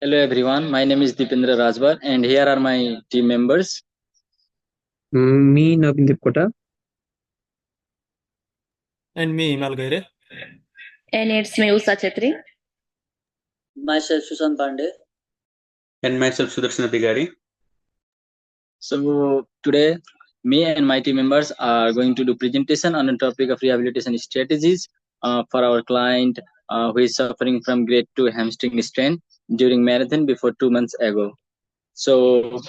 Hello everyone, my name is Deependra Rajbar and here are my team members. Me, Navin Dipkota. And me, Himal Gaire. And it's me, Usha Chetri. Myself, Susan Pandey. And myself, Sudarshan Adhikari. So today, me and my team members are going to do presentation on the topic of rehabilitation strategies for our client who is suffering from grade 2 hamstring strain during marathon before 2 months ago. So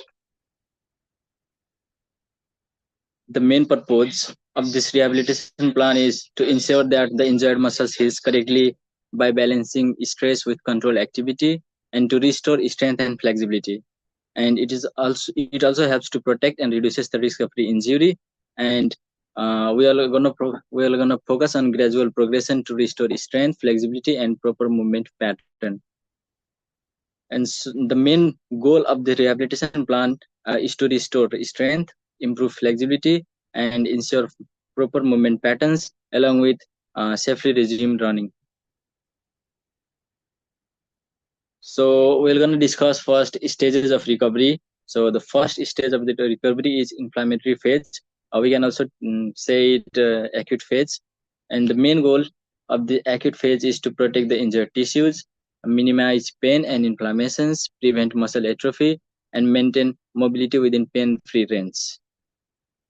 the main purpose of this rehabilitation plan is to ensure that the injured muscles heals correctly by balancing stress with control activity and to restore strength and flexibility. And it also helps to protect and reduces the risk of re-injury. And we are gonna focus on gradual progression to restore strength, flexibility, and proper movement pattern. And so the main goal of the rehabilitation plan is to restore strength, improve flexibility, and ensure proper movement patterns along with safely resume running. So we're going to discuss first stages of recovery. So the first stage of the recovery is inflammatory phase. We can also say it acute phase. And the main goal of the acute phase is to protect the injured tissues, minimize pain and inflammations, prevent muscle atrophy, and maintain mobility within pain-free range.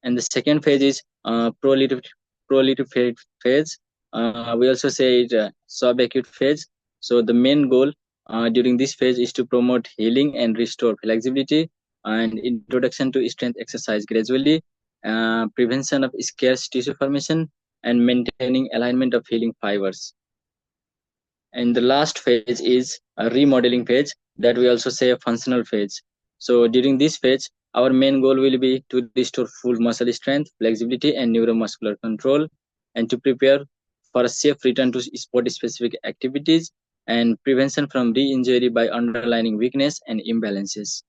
And the second phase is proliferative phase. We also say it subacute phase. So the main goal during this phase is to promote healing and restore flexibility and introduction to strength exercise gradually, prevention of scarce tissue formation, and maintaining alignment of healing fibers. And the last phase is a remodeling phase that we also say a functional phase. So during this phase, our main goal will be to restore full muscle strength, flexibility, and neuromuscular control, and to prepare for a safe return to sport-specific activities and prevention from re-injury by underlying weakness and imbalances.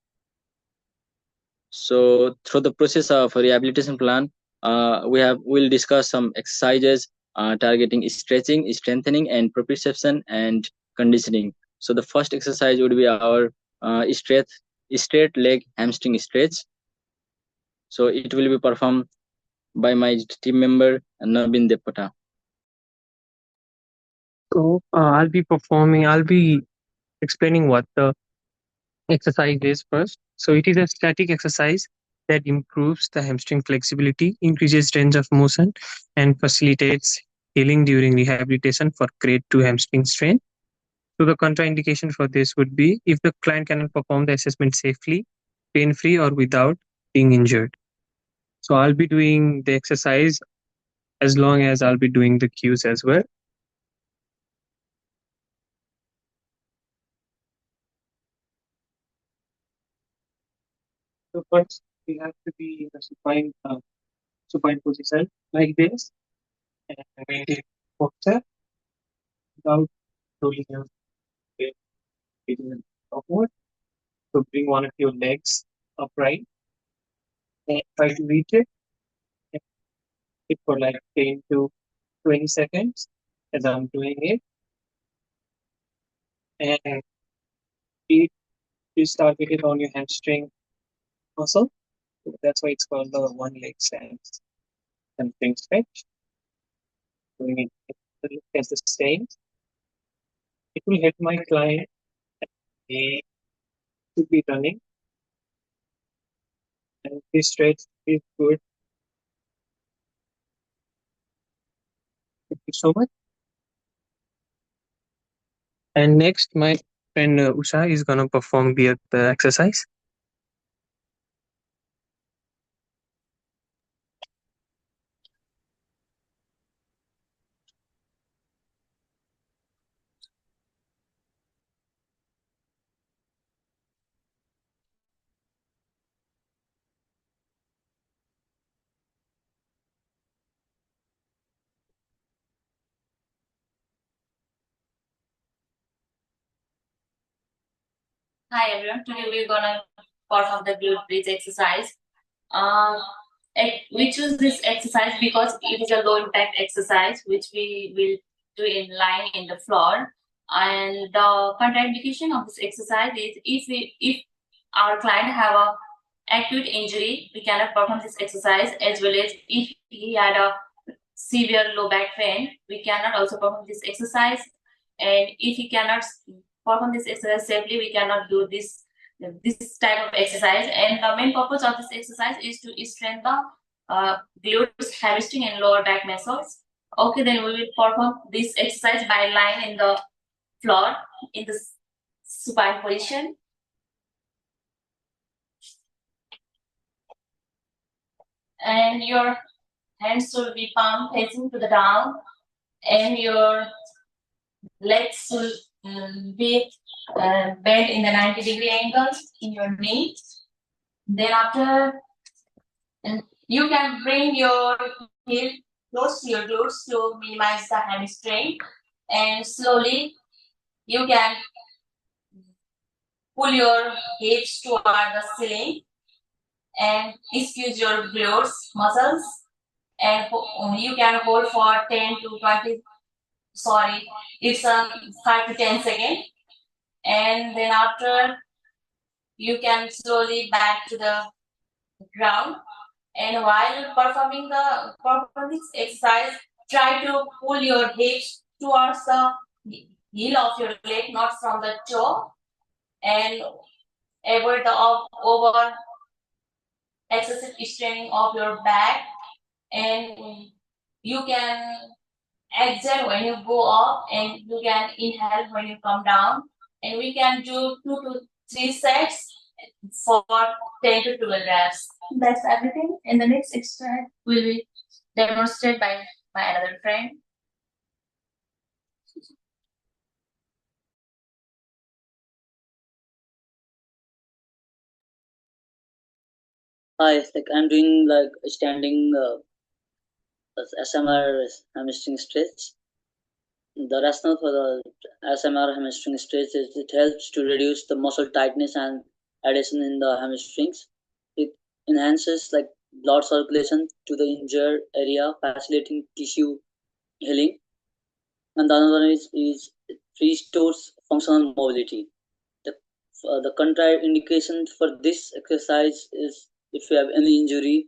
So through the process of rehabilitation plan, we'll discuss some exercises targeting stretching, strengthening, and proprioception and conditioning. So the first exercise would be our straight leg hamstring stretch. So it will be performed by my team member Navin Depota. So I'll be explaining what the exercise is first. So it is a static exercise that improves the hamstring flexibility, increases range of motion, and facilitates healing during rehabilitation for grade 2 hamstring strain. So the contraindication for this would be if the client cannot perform the assessment safely, pain-free, or without being injured. So I'll be doing the exercise as long as I'll be doing the cues as well. So first, we have to be in a supine position like this, and maintain posture without rolling your weight upward. So bring one of your legs upright and try to reach it. And it for like 10 to 20 seconds as I'm doing it. And it is targeted on your hamstring muscle. So that's why it's called the one leg stance hamstring stretch. Doing it as the same. It will help my client. They should be running. And this stretch is good. Thank you so much. And next, my friend Usha is gonna perform the exercise. Hi everyone, today we're gonna perform the glute bridge exercise. We choose this exercise because it is a low impact exercise which we will do in lying in the floor. And the contraindication of this exercise is if our client have a acute injury, we cannot perform this exercise, as well as if he had a severe low back pain, we cannot also perform this exercise. And if he cannot perform this exercise safely, we cannot do this type of exercise. And the main purpose of this exercise is to strengthen the glutes, hamstring, and lower back muscles. Okay, then we will perform this exercise by lying in the floor in the supine position. And your hands should be palm facing to the down, and your legs should be bent in the 90-degree angle in your knee. Then after, you can bring your heel close to your glutes to minimize the hamstring, and slowly you can pull your hips toward the ceiling and squeeze your glutes muscles, and you can hold for 10 to 20, sorry, it's 5 to 10 seconds. And then after, you can slowly back to the ground. And while performing this exercise, try to pull your hips towards the heel of your leg, not from the toe, and avoid the over excessive straining of your back. And you can exhale when you go up, and you can inhale when you come down. And we can do 2 to 3 sets for 10 to 12 reps. That's everything. In the next exercise will be demonstrated by my another friend. Hi, like I'm doing like standing SMR hamstring stretch. The rationale for the SMR hamstring stretch is it helps to reduce the muscle tightness and adhesion in the hamstrings. It enhances like blood circulation to the injured area, facilitating tissue healing. And the other one is it restores functional mobility. The contraindication for this exercise is if you have any injury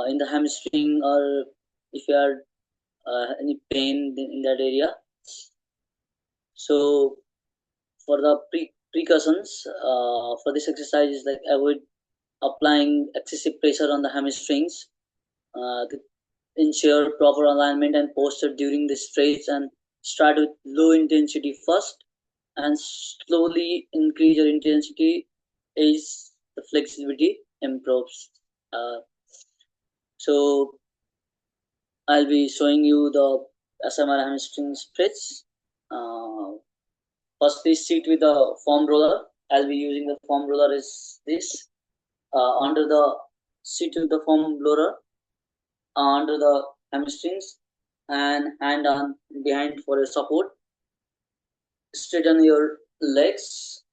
in the hamstring, or if you have any pain in that area. So for the precautions for this exercise is like avoid applying excessive pressure on the hamstrings, to ensure proper alignment and posture during the stretch, and start with low intensity first and slowly increase your intensity as the flexibility improves. So I'll be showing you the SMR hamstring stretch. First, please sit with the foam roller. I'll be using the foam roller is this. Under the sit with the foam roller under the hamstrings, and hand on behind for a support. Straighten your legs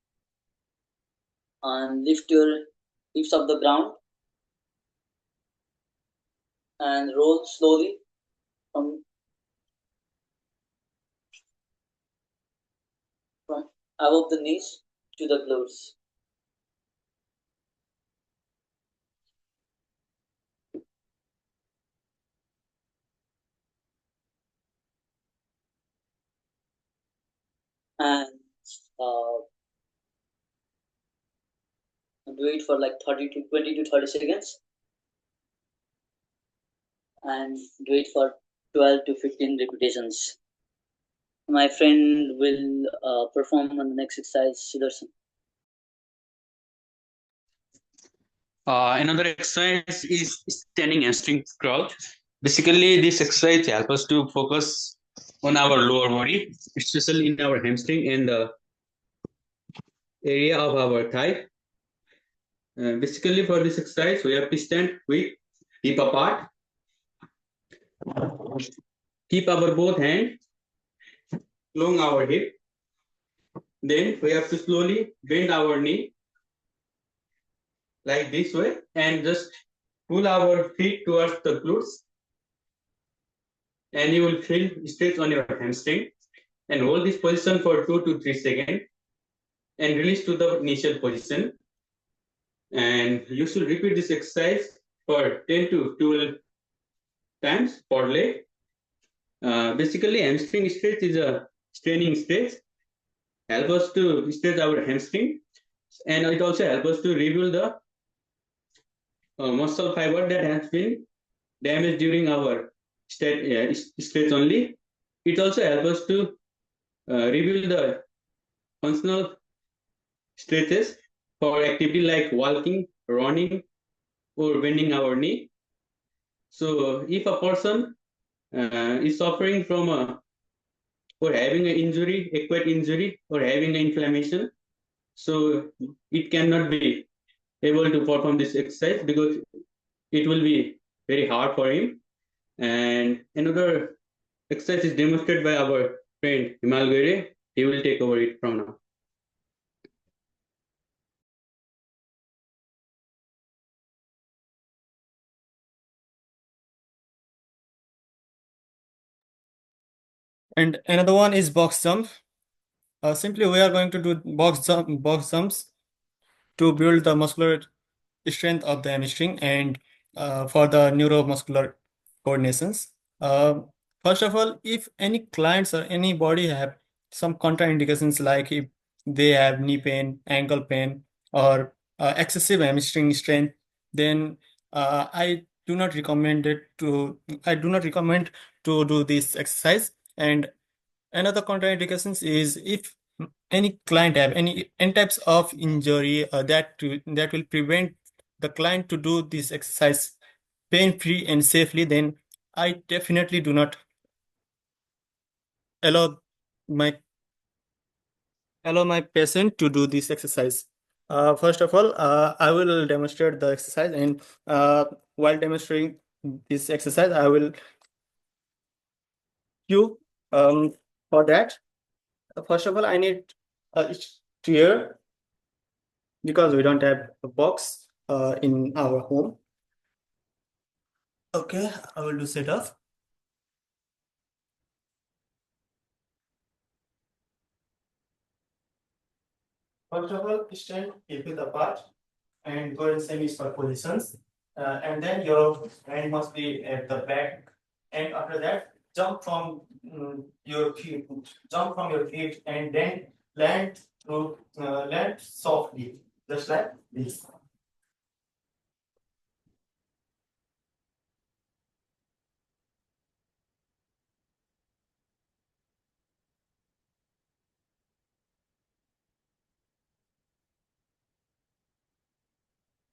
and lift your hips off the ground, and roll slowly from above the knees to the glutes. And do it for like 30 to 20 to 30 seconds, and do it for 12 to 15 repetitions. My friend will perform on the next exercise, Sudarshan. Another exercise is standing hamstring crawl. Basically, this exercise helps us to focus on our lower body, especially in our hamstring and the area of our thigh. Basically, for this exercise, we have to stand with hip apart. Keep our both hands along our hip. Then we have to slowly bend our knee like this way, and just pull our feet towards the glutes, and you will feel stretch on your hamstring. and hold this position for 2 to 3 seconds and release to the initial position. And you should repeat this exercise for 10 to 12 times per leg. Basically, hamstring stretch is a straining stretch. Help us to stretch our hamstring, and it also helps us to rebuild the muscle fiber that has been damaged during our stretch only. It also helps us to rebuild the functional stretches for activity like walking, running, or bending our knee. So, if a person is suffering from a or having an injury, acquired injury, or having an inflammation, so it cannot be able to perform this exercise because it will be very hard for him. And another exercise is demonstrated by our friend Himal Gere. He will take over it from now. And another one is box jump. Simply, we are going to do box jumps to build the muscular strength of the hamstring and for the neuromuscular coordinations. Uh, First of all, if any clients or anybody have some contraindications like if they have knee pain, ankle pain, or excessive hamstring strength, then I do not recommend to do this exercise. And another contraindications is if any client have any types of injury that will prevent the client to do this exercise pain-free and safely, then I definitely do not allow my patient to do this exercise. First of all, I will demonstrate the exercise, and while demonstrating this exercise, I will you for that. First of all, I need a chair because we don't have a box in our home. Okay, I will do set up. First of all, stand hip width apart and go in semi-squat positions. And then your hand must be at the back. And after that, jump from your feet, and then land softly, just like this.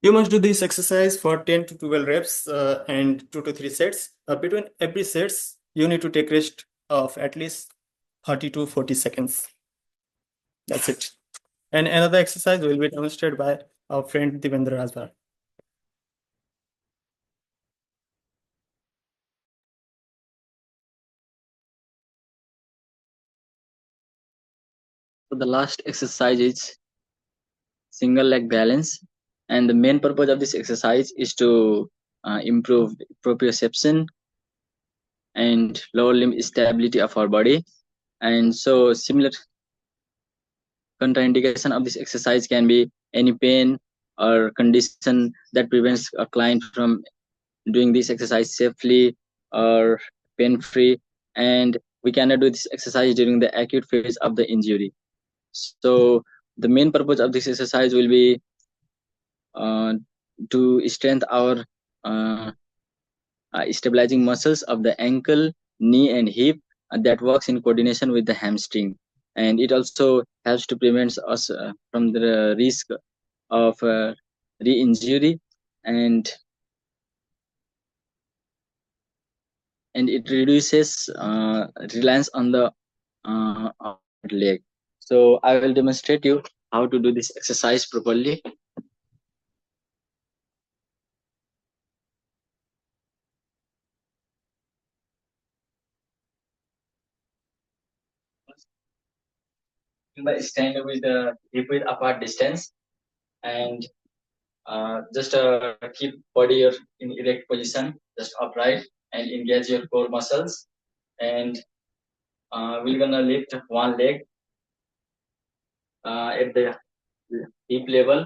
You must do this exercise for 10 to 12 reps and 2 to 3 sets. Between every sets, you need to take rest of at least 30 to 40 seconds. That's it. And another exercise will be demonstrated by our friend Divendra as well. So the last exercise is single leg balance, and the main purpose of this exercise is to improve proprioception and lower limb stability of our body. And so similar contraindication of this exercise can be any pain or condition that prevents a client from doing this exercise safely or pain free, and we cannot do this exercise during the acute phase of the injury. So the main purpose of this exercise will be to strengthen our uh, stabilizing muscles of the ankle, knee, and hip that works in coordination with the hamstring. And it also helps to prevent us from the risk of re-injury, and it reduces reliance on the leg. So I will demonstrate you how to do this exercise properly. By stand with the hip width apart distance, and just keep body in erect position, just upright, and engage your core muscles. And we're gonna lift one leg at the hip level,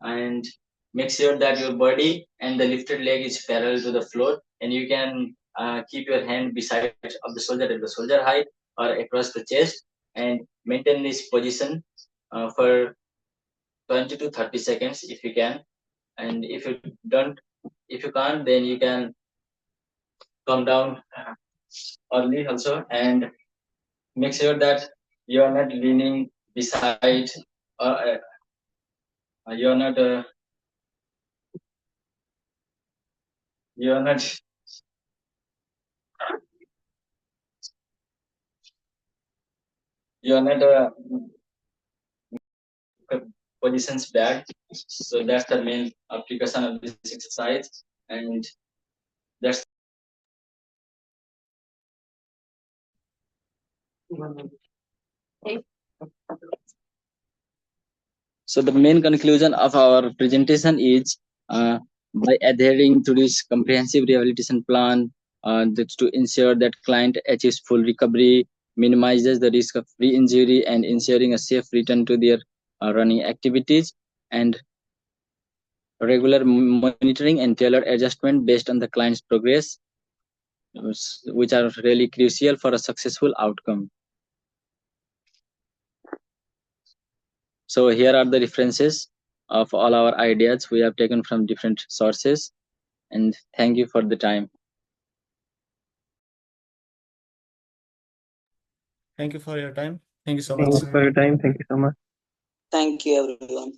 and make sure that your body and the lifted leg is parallel to the floor, and you can keep your hand beside of the shoulder at the shoulder height or across the chest, and maintain this position for 20 to 30 seconds if you can. And if you can't, then you can come down early also, and make sure that you are not leaning beside, or you are not you are not you are not positions back. So that's the main application of this exercise, and that's so the main conclusion of our presentation is, by adhering to this comprehensive rehabilitation plan, that's to ensure that client achieves full recovery, minimizes the risk of re-injury, and ensuring a safe return to their running activities, and regular monitoring and tailored adjustment based on the client's progress, which are really crucial for a successful outcome. So here are the references of all our ideas we have taken from different sources, and thank you for the time. Thank you for your time. Thank you so Thank much. you for your time. Thank you so much. Thank you, everyone.